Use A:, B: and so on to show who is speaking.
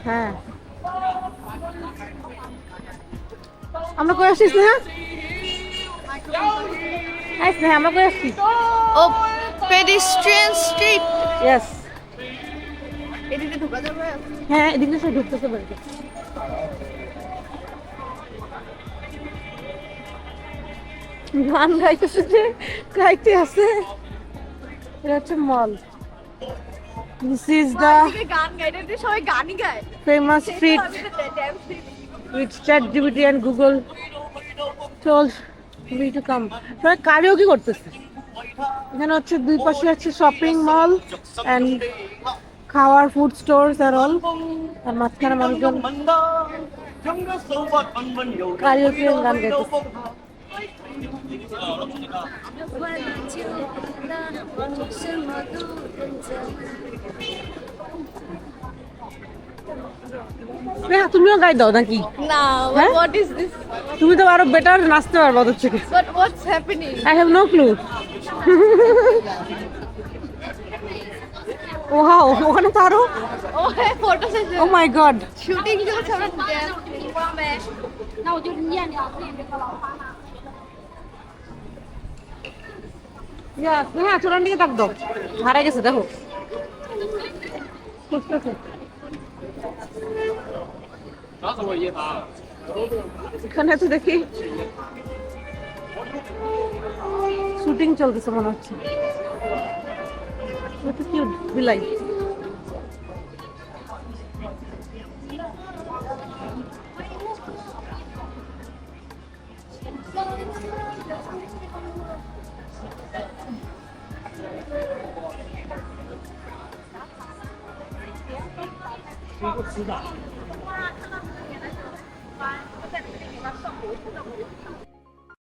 A: হ্যাঁ আমরা কই আসছিস না আইস না আমরা কই আসছি
B: ও পেডিস্ট্রিয়ান স্ট্রিট
A: ইয়েস
B: এদিকে ঢোকা যাবে
A: হ্যাঁ এদিকে সে ঢুকতেছে বাড়িতে গান গাইতেছে যে গাইতে আছে এটা হচ্ছে মল দিস ইজ দ্য
B: গান গাইতে সবাই গানই গায়
A: famous street which ChatGPT and Google told me to come সবাই কারিওকে করতেছে এখানে হচ্ছে দুই পাশে আছে শপিং মল এন্ড খাওয়ার ফুড স্টোরস আর অল আর মাঝখানে মানুষজন কারিওকে গান গাইতেছে তুমিও গাই দাও নাকি
B: না
A: হ্যাঁ?
B: what is this
A: তুমি তো আরো বেটার নাচতে পারবা ওদের থেকে
B: but what's happening
A: I have no clue wow ওখানে তো আরো
B: oh hey photo session
A: ও মাই গড
B: shooting जो सब dance ना वो जो निया निया
A: হ্যাঁ চোরান দিকে তাক দাও হারাই গেছে দেখো এখানে তো দেখি শুটিং চলতেছে মনে হচ্ছে কিউট বিলাই